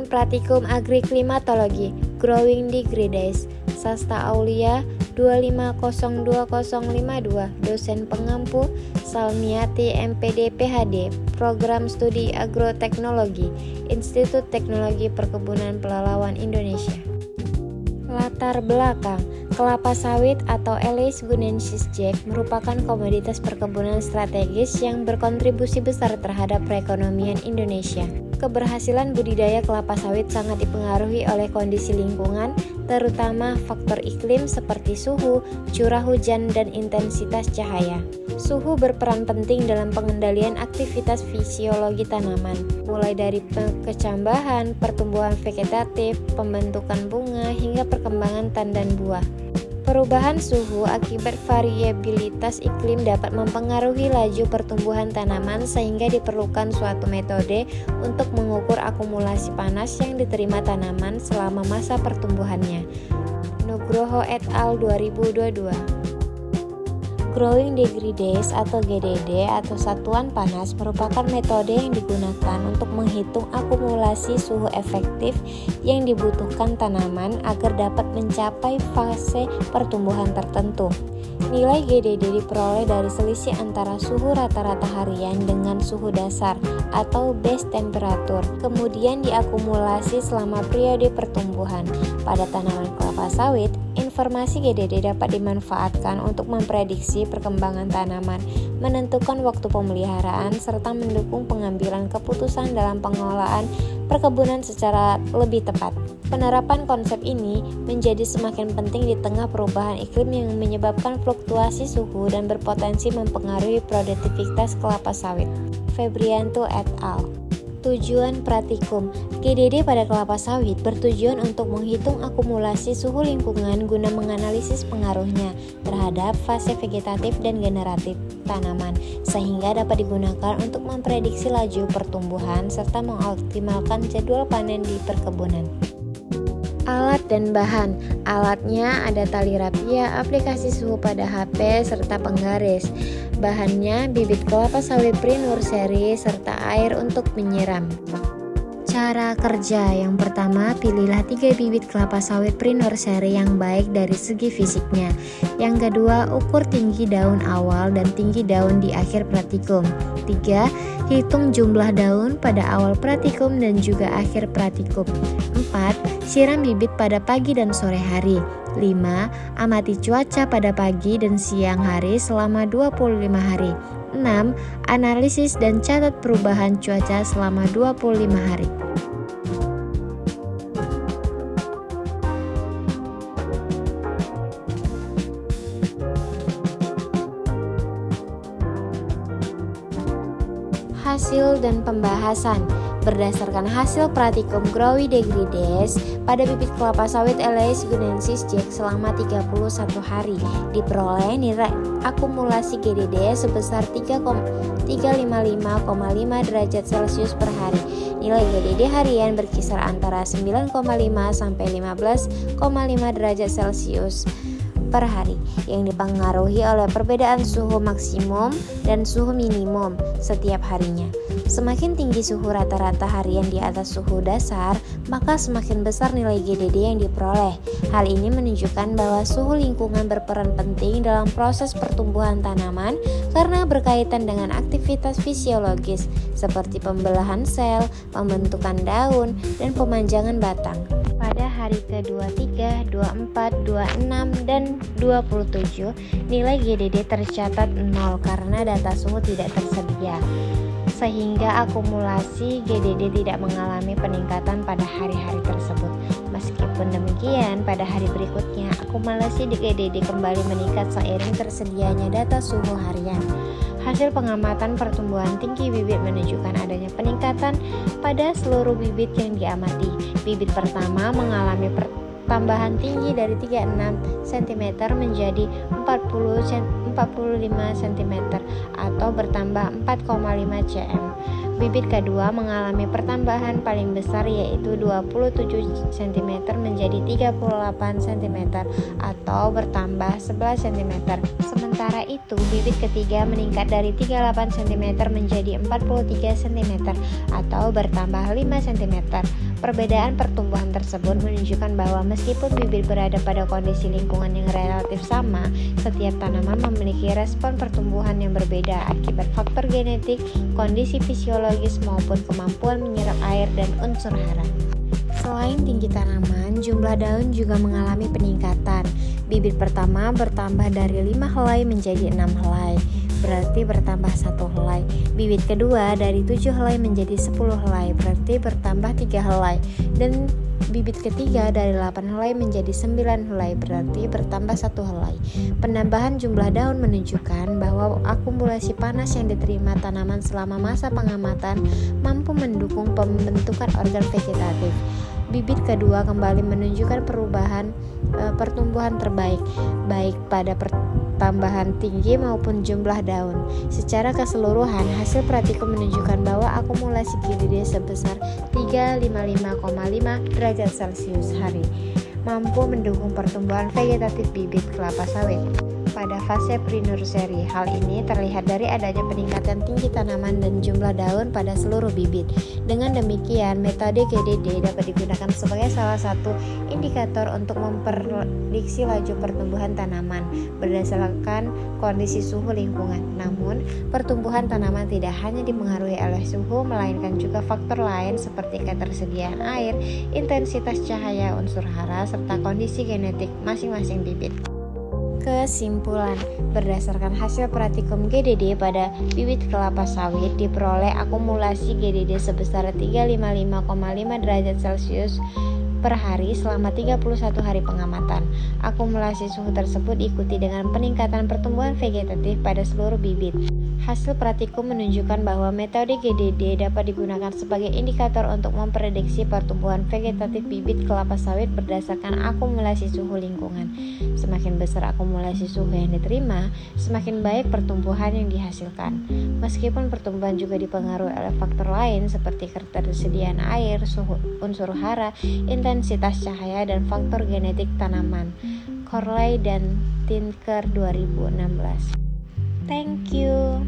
Tujuan Praktikum Agriklimatologi Growing Degree Days Sasta Aulia 2502052 Dosen Pengampu Salmiati MPD PhD Program Studi Agroteknologi Institut Teknologi Perkebunan Pelalawan Indonesia. Latar belakang kelapa sawit atau Elaeis guinensis Jack merupakan komoditas perkebunan strategis yang berkontribusi besar terhadap perekonomian Indonesia. Keberhasilan budidaya kelapa sawit sangat dipengaruhi oleh kondisi lingkungan, terutama faktor iklim seperti suhu, curah hujan, dan intensitas cahaya. Suhu berperan penting dalam pengendalian aktivitas fisiologi tanaman, mulai dari kecambahan, pertumbuhan vegetatif, pembentukan bunga, hingga perkembangan tandan buah. Perubahan suhu akibat variabilitas iklim dapat mempengaruhi laju pertumbuhan tanaman sehingga diperlukan suatu metode untuk mengukur akumulasi panas yang diterima tanaman selama masa pertumbuhannya. Nugroho et al. 2022. Growing Degree Days atau GDD atau satuan panas merupakan metode yang digunakan untuk menghitung akumulasi suhu efektif yang dibutuhkan tanaman agar dapat mencapai fase pertumbuhan tertentu. Nilai GDD diperoleh dari selisih antara suhu rata-rata harian dengan suhu dasar atau base temperature, kemudian diakumulasi selama periode pertumbuhan. Pada tanaman kelapa sawit, informasi GDD dapat dimanfaatkan untuk memprediksi perkembangan tanaman, menentukan waktu pemeliharaan, serta mendukung pengambilan keputusan dalam pengelolaan perkebunan secara lebih tepat. Penerapan konsep ini menjadi semakin penting di tengah perubahan iklim yang menyebabkan fluktuasi suhu dan berpotensi mempengaruhi produktivitas kelapa sawit. Febrianto et al. Tujuan praktikum GDD pada kelapa sawit bertujuan untuk menghitung akumulasi suhu lingkungan guna menganalisis pengaruhnya terhadap fase vegetatif dan generatif tanaman, sehingga dapat digunakan untuk memprediksi laju pertumbuhan serta mengoptimalkan jadwal panen di perkebunan. Alat dan bahan. Alatnya ada tali rapia, aplikasi suhu pada HP, serta penggaris. Bahannya bibit kelapa sawit pre-nursery serta air untuk menyiram. Cara kerja. Yang pertama, pilihlah 3 bibit kelapa sawit pre-nursery yang baik dari segi fisiknya. Yang kedua, ukur tinggi daun awal dan tinggi daun di akhir praktikum. 3. Hitung jumlah daun pada awal praktikum dan juga akhir praktikum. 4. Siram bibit pada pagi dan sore hari. 5. Amati cuaca pada pagi dan siang hari selama 25 hari. 6. Analisis dan catat perubahan cuaca selama 25 hari. Hasil dan pembahasan. Berdasarkan hasil praktikum Growing Degree Days pada bibit kelapa sawit Elaeis guinensis Jack selama 31 hari, diperoleh nilai akumulasi GDD sebesar 355,5 derajat Celcius per hari. Nilai GDD harian berkisar antara 9,5 sampai 15,5 derajat Celcius per hari, yang dipengaruhi oleh perbedaan suhu maksimum dan suhu minimum setiap harinya. Semakin tinggi suhu rata-rata harian di atas suhu dasar, maka semakin besar nilai GDD yang diperoleh. Hal ini menunjukkan bahwa suhu lingkungan berperan penting dalam proses pertumbuhan tanaman karena berkaitan dengan aktivitas fisiologis seperti pembelahan sel, pembentukan daun, dan pemanjangan batang. Pada hari ke-23, 24, 26, dan 27, nilai GDD tercatat 0 karena data suhu tidak tersedia, sehingga akumulasi GDD tidak mengalami peningkatan pada hari-hari tersebut. Meskipun demikian, pada hari berikutnya, akumulasi GDD kembali meningkat seiring tersedianya data suhu harian. Hasil pengamatan pertumbuhan tinggi bibit menunjukkan adanya peningkatan pada seluruh bibit yang diamati. Bibit pertama mengalami tambahan tinggi dari 36 cm menjadi 45 cm atau bertambah 4,5 cm. Bibit kedua mengalami pertambahan paling besar yaitu 27 cm menjadi 38 cm atau bertambah 11 cm. Sementara itu, bibit ketiga meningkat dari 38 cm menjadi 43 cm atau bertambah 5 cm. Perbedaan pertumbuhan tersebut menunjukkan bahwa meskipun bibit berada pada kondisi lingkungan yang relatif sama, setiap tanaman memiliki respon pertumbuhan yang berbeda akibat faktor genetik, kondisi fisiologis maupun kemampuan menyerap air dan unsur hara. Selain tinggi tanaman, jumlah daun juga mengalami peningkatan. Bibit pertama bertambah dari 5 helai menjadi 6 helai, berarti bertambah 1 helai. Bibit kedua dari 7 helai menjadi 10 helai, berarti bertambah 3 helai. Dan bibit ketiga dari 8 helai menjadi 9 helai, berarti bertambah 1 helai. Penambahan jumlah daun menunjukkan bahwa akumulasi panas yang diterima tanaman selama masa pengamatan mampu mendukung pembentukan organ vegetatif. Bibit kedua kembali menunjukkan perubahan pertumbuhan terbaik, baik pada pertambahan tinggi maupun jumlah daun. Secara keseluruhan, hasil praktikum menunjukkan bahwa akumulasi GDD sebesar 355,5 derajat Celcius hari mampu mendukung pertumbuhan vegetatif bibit kelapa sawit pada fase pre-nursery. Hal ini terlihat dari adanya peningkatan tinggi tanaman dan jumlah daun pada seluruh bibit. Dengan demikian, metode GDD dapat digunakan sebagai salah satu indikator untuk memprediksi laju pertumbuhan tanaman berdasarkan kondisi suhu lingkungan. Namun, pertumbuhan tanaman tidak hanya dipengaruhi oleh suhu, melainkan juga faktor lain seperti ketersediaan air, intensitas cahaya, unsur hara, serta kondisi genetik masing-masing bibit. Kesimpulan, berdasarkan hasil praktikum GDD pada bibit kelapa sawit diperoleh akumulasi GDD sebesar 355,5 derajat Celcius per hari selama 31 hari pengamatan. Akumulasi suhu tersebut diikuti dengan peningkatan pertumbuhan vegetatif pada seluruh bibit. Hasil praktikum menunjukkan bahwa metode GDD dapat digunakan sebagai indikator untuk memprediksi pertumbuhan vegetatif bibit kelapa sawit berdasarkan akumulasi suhu lingkungan. Semakin besar akumulasi suhu yang diterima, semakin baik pertumbuhan yang dihasilkan. Meskipun pertumbuhan juga dipengaruhi oleh faktor lain seperti ketersediaan air, suhu, unsur hara, intensitas cahaya, dan faktor genetik tanaman. Corley dan Tinker 2016. Thank you.